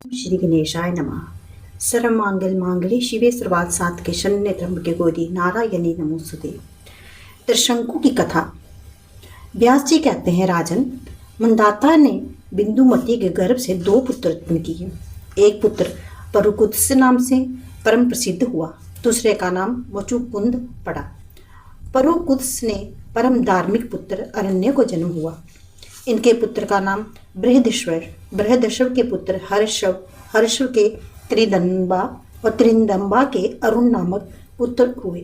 श्री गणेशाय नमः। सर्वमांगल मांगल्ये शिवे सर्वार्थ साधके शरण्ये त्र्यंबके गौरी नारायणी नमोस्तुते। त्रिशंकु की कथा। व्यास जी कहते हैं, राजन, मंदाता ने बिंदुमती के गर्भ से 2 पुत्र उत्पन्न किए। एक पुत्र परुकुत्स नाम से परम प्रसिद्ध हुआ, दूसरे का नाम वचुकुंद पड़ा। परुकुत्स ने परम धार्मिक पुत्र अरण्य को जन्म हुआ। इनके पुत्र का नाम बृहदेश्वर। बृहदेश्वर के पुत्र हर्षव के त्रिदंबा और त्रिदंबा के अरुण नामक पुत्र हुए।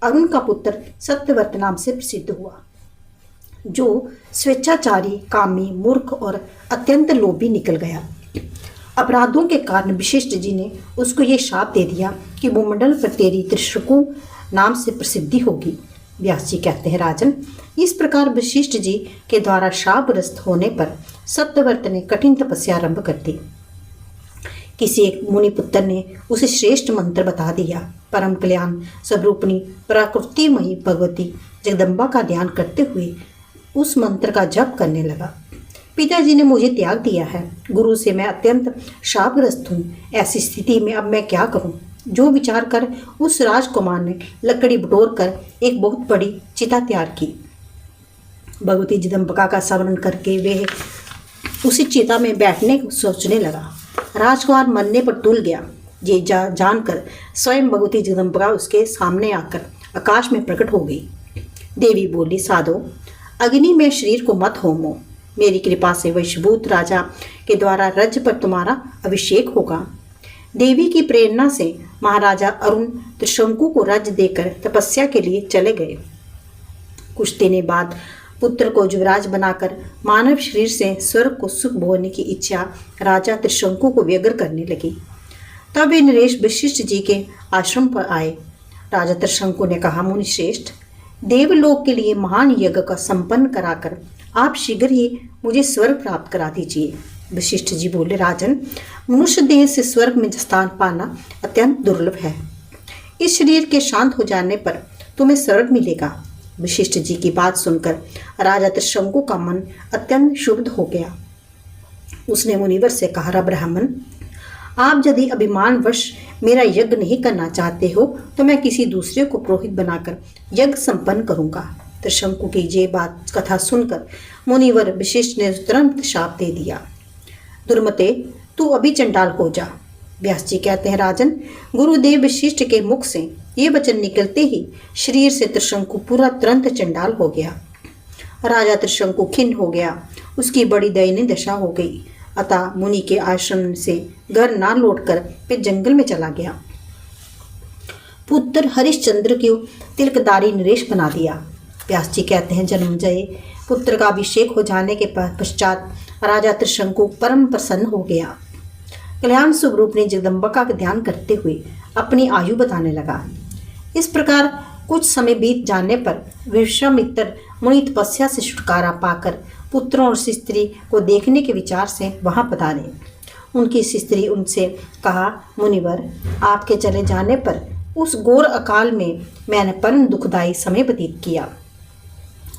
अरुण का पुत्र सत्यव्रत नाम से प्रसिद्ध हुआ, जो स्वेच्छाचारी, कामी, मूर्ख और अत्यंत लोभी निकल गया। अपराधों के कारण वशिष्ठ जी ने उसको ये शाप दे दिया कि भूमंडल पर तेरी त्रिशंकु नाम से प्रसिद्धि होगी। व्यास जी कहते हैं, राजन, इस प्रकार वशिष्ठ जी के द्वारा शापग्रस्त होने पर सत्यव्रत ने कठिन तपस्या आरंभ कर दी। किसी एक मुनिपुत्र ने उसे श्रेष्ठ मंत्र बता दिया। परम कल्याण स्वरूपिणी प्रकृतिमयी भगवती जगदम्बा का ध्यान करते हुए उस मंत्र का जप करने लगा। पिताजी ने मुझे त्याग दिया है, गुरु से मैं अत्यंत शापग्रस्त हूँ। ऐसी स्थिति में अब मैं क्या करूँ? जो विचार कर उस राजकुमार ने लकड़ी बटोर कर एक बहुत बड़ी चिता तैयार की। भगवती जगदम्बिका का स्मरण करके वे उसी चिता में बैठने को सोचने लगा। राजकुमार मरने पर तुल गया। ये जानकर स्वयं भगवती जगदम्बिका उसके सामने आकर आकाश में प्रकट हो गई। देवी बोली, साधो, अग्नि में शरीर को मत होमो। मेरी कृपा से वैश्यभूत राजा के द्वारा राज्य पर तुम्हारा अभिषेक होगा। देवी की प्रेरणा से महाराजा अरुण त्रिशंकु को राज्य देकर तपस्या के लिए चले गए। कुछ दिनों बाद पुत्र को युवराज बनाकर मानव शरीर से स्वर्ग को सुख भोगने की इच्छा राजा त्रिशंकु को व्यग्र करने लगी। तब वे नरेश वशिष्ठ जी के आश्रम पर आए। राजा त्रिशंकु ने कहा, मुनि श्रेष्ठ, देवलोक के लिए महान यज्ञ का संपन्न कराकर आप शीघ्र ही मुझे स्वर्ग प्राप्त करा दीजिए। वशिष्ठ जी बोले, राजन, मनुष्य देह से स्वर्ग में स्थान पाना अत्यंत दुर्लभ है। इस शरीर के शांत हो जाने पर तुम्हें स्वर्ग मिलेगा। वशिष्ठ जी की बात सुनकर राजा त्रिशंकु का मन अत्यंत क्षुब्ध हो गया। उसने मुनिवर से कहा, ब्राह्मण, आप यदि अभिमानवश मेरा यज्ञ नहीं करना चाहते हो तो मैं किसी दूसरे को पुरोहित बनाकर यज्ञ संपन्न करूंगा। त्रिशंकु की ये बात कथा सुनकर मुनिवर वशिष्ठ ने तुरंत शाप दे दिया, दुर्मते, तू अभी चंडाल हो जा। व्यास जी कहते हैं, राजन, गुरुदेव वशिष्ठ के मुख से ये वचन निकलते ही शरीर से त्रिशंकु पूरा तुरंत चंडाल हो गया। राजा त्रिशंकु खिन्न हो गया, उसकी बड़ी दयनीय दशा हो गई। अतः मुनि के आश्रम से घर ना लौटकर वे जंगल में चला गया। पुत्र हरिश्चंद्र को तिलकदारी नरेश बना दिया। व्यास जी कहते हैं, जन्मजय पुत्र का अभिषेक हो जाने के पश्चात राजा त्रिशंकु परम प्रसन्न हो गया। कल्याण स्वरूप ने जगदम्बिका का ध्यान करते हुए अपनी आयु बताने लगा। इस प्रकार कुछ समय बीत जाने पर विश्वामित्र मुनि तपस्या से छुटकारा पाकर पुत्रों और स्त्री को देखने के विचार से वहां पधारे। उनकी स्त्री उनसे कहा, मुनिवर, आपके चले जाने पर उस घोर अकाल में मैंने परम दुखदायी समय व्यतीत किया।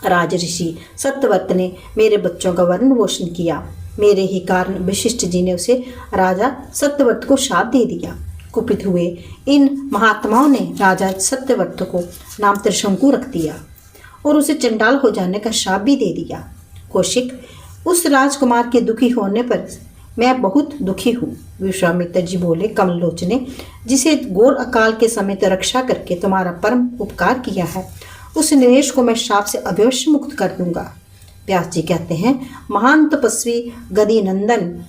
राजऋषि सत्यव्रत ने मेरे बच्चों का वर्ण पोषण किया। मेरे ही कारण वशिष्ठ जी ने उसे राजा सत्यव्रत को शाप दे दिया। कुपित हुए इन महात्माओं ने राजा सत्यव्रत को नाम त्रिशंकु रख दिया और उसे चंडाल हो जाने का शाप भी दे दिया। कौशिक, उस राजकुमार के दुखी होने पर मैं बहुत दुखी हूँ। विश्वामित्र जी बोले, कमलोचने, जिसे घोर अकाल के समय तो रक्षा करके तुम्हारा परम उपकार किया है, उस नरेश को मैं शाप से अवश्य मुक्त कर दूंगा। व्यास जी कहते हैं, महान तपस्वी गदी नंदन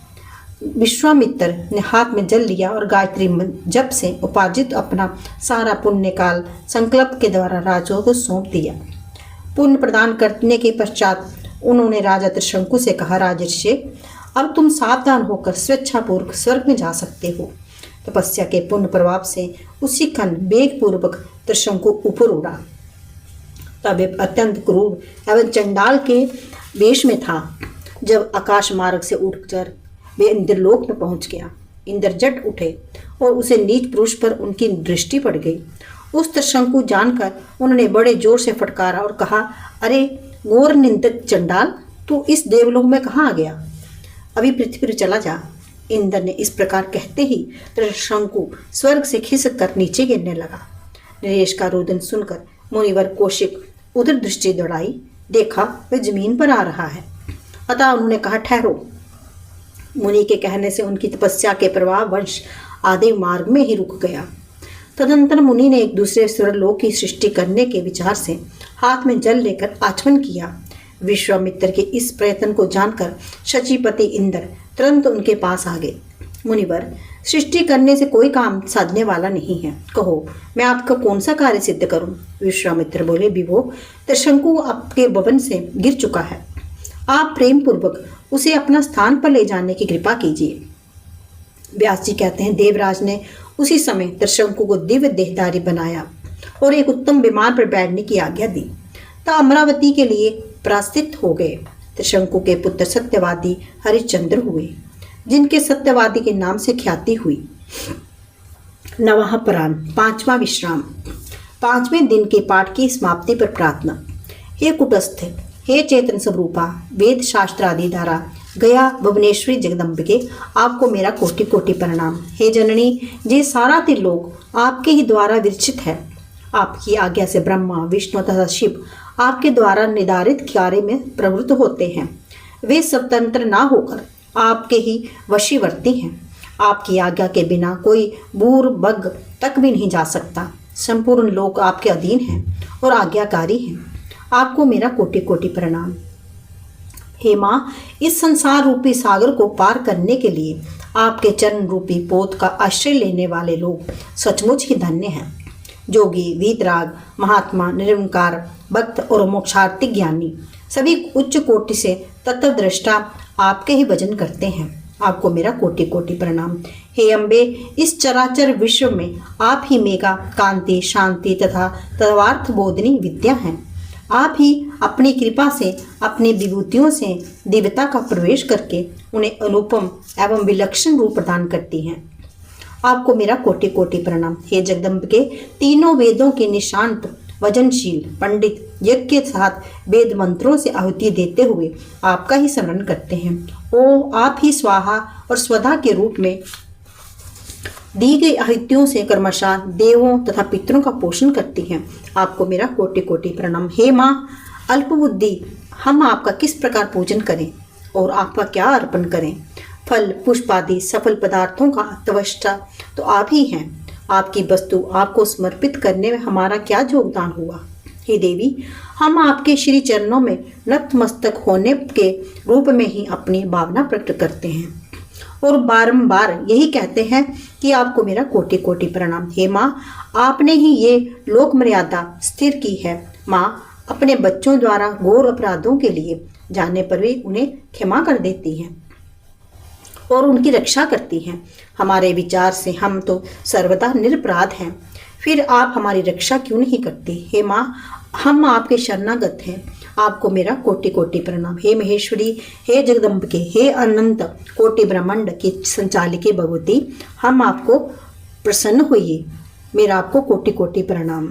विश्वामित्र ने हाथ में जल लिया और गायत्री जप से उपार्जित अपना सारा पुण्य काल संकल्प के द्वारा राजों को सौंप दिया। पुण्य प्रदान करने के पश्चात उन्होंने राजा त्रिशंकु से कहा, राजर्षि, अब तुम सावधान होकर स्वेच्छापूर्वक स्वर्ग में जा सकते हो। तपस्या के पुण्य प्रभाव से उसी क्षण वेग पूर्वक त्रिशंकु ऊपर उड़ा। तब वे अत्यंत क्रूर एवं चंडाल के वेश में था। जब आकाश मार्ग से उठकर वे इंद्रलोक में पहुंच गया, इंद्र जट उठे और उसे नीच पुरुष पर उनकी दृष्टि पड़ गई। उस त्रिशंकु जानकर उन्होंने बड़े जोर से फटकारा और कहा, अरे घोर निंदक चंडाल, तू इस देवलोक में कहाँ आ गया? अभी पृथ्वी पर चला जा। इंद्र ने इस प्रकार कहते ही त्रिशंकु स्वर्ग से खिसक कर नीचे गिरने लगा। नरेश का रोदन सुनकर मुनिवर कौशिक उधर दृष्टि दौड़ाई, देखा वह जमीन पर आ रहा है। अतः उन्होंने कहा, ठहरो। मुनि के कहने से उनकी तपस्या के प्रभाव वंश आधे मार्ग में ही रुक गया। तदंतर मुनि ने एक दूसरे स्वर्गलोक की सृष्टि करने के विचार से हाथ में जल लेकर आचमन किया। विश्वामित्र के इस प्रयत्न को जानकर शचीपति इंद्र तुरंत उनके पास आ गए। मुनिवर, सृष्टि करने से कोई काम साधने वाला नहीं है, कहो मैं आपका कौन सा कार्य सिद्ध करूं? विश्वामित्र बोले, विभो, त्रिशंकु आपके भवन से गिर चुका है, आप प्रेम पूर्वक उसे अपना स्थान पर ले जाने की कृपा कीजिए। व्यास जी कहते हैं, देवराज ने उसी समय त्रिशंकु को दिव्य देहधारी बनाया और एक उत्तम विमान पर बैठने की आज्ञा दी। तो अमरावती के लिए प्रायश्चित हो गए। त्रिशंकु के पुत्र सत्यवादी हरिश्चंद्र हुए, जिनके सत्यवादी के नाम से ख्याति हुई। नवाह पुराण, 5वां विश्राम। 5वें दिन के पाठ की समाप्ति पर प्रार्थना। हे कुटस्थ, हे चेतन स्वरूपा, वेद शास्त्र आदि द्वारा गया भुवनेश्वरी जगदम्बिके, आपको मेरा कोटि कोटि प्रणाम। हे जननी, जे सारा त्रिलोक आपके ही द्वारा विरचित है। आपकी आज्ञा से ब्रह्मा, विष्णु तथा शिव आपके द्वारा निर्धारित कार्य में प्रवृत्त होते हैं। वे स्वतंत्र ना होकर आपके ही वशीवर्ती हैं। आपकी आज्ञा के बिना कोई बूर बग तक भी नहीं जा सकता। संपूर्ण लोक आपके अधीन हैं और आज्ञाकारी हैं। आपको मेरा कोटि कोटि प्रणाम। हे माँ, इस संसार रूपी सागर को पार करने के लिए आपके चरण रूपी पोत का आश्रय लेने वाले लोग सचमुच ही धन्य हैं। जोगी, वीतराग, महात्मा, निरंकार भक्त और मोक्षार्थी ज्ञानी सभी उच्च कोटि से तत्वदृष्टा आपके ही भजन करते हैं। आपको मेरा कोटि कोटि प्रणाम। हे अम्बे, इस चराचर विश्व में आप ही मेघा, कांति, शांति तथा तत्वार्थ बोधनी विद्या हैं। आप ही अपनी कृपा से, अपनी विभूतियों से दिव्यता का प्रवेश करके उन्हें अनुपम एवं विलक्षण रूप प्रदान करती हैं। आपको मेरा कोटि कोटि प्रणाम। हे जगदम्बिके, तीनों वेदों के निशांत वजनशील पंडित यज्ञ के साथ वेद मंत्रों से आहुति देते हुए आपका ही स्मरण करते हैं। ओ आप ही स्वाहा और स्वधा के रूप में दी गई आहुतियों से क्रमशः देवों तथा पितरों का पोषण करती हैं। आपको मेरा कोटि कोटि प्रणाम। हे माँ, अल्पबुद्धि हम आपका किस प्रकार पूजन करें और आपका क्या अर्पण करें? फल पुष्प आदि सफल पदार्थों का त्वष्टा तो आप ही हैं। आपकी वस्तु आपको समर्पित करने में हमारा क्या योगदान हुआ? हे देवी, हम आपके श्री चरणों में नतमस्तक होने के रूप में ही अपनी भावना प्रकट करते हैं और बारंबार यही कहते हैं कि आपको मेरा कोटि कोटि प्रणाम। हे माँ, आपने ही ये लोक मर्यादा स्थिर की है। माँ अपने बच्चों द्वारा घोर अपराधों के लिए जाने पर भी उन्हें क्षमा कर देती हैं और उनकी रक्षा करती हैं। हमारे विचार से हम तो सर्वदा निरपराध हैं, फिर आप हमारी रक्षा क्यों नहीं करती? हे माँ, हम आपके शरणागत हैं। आपको मेरा कोटि कोटि प्रणाम। हे महेश्वरी, हे जगदम्बिके, हे अनंत कोटि ब्रह्मांड की संचालिके भगवती, हम आपको प्रसन्न होइए। मेरा आपको कोटि कोटि प्रणाम।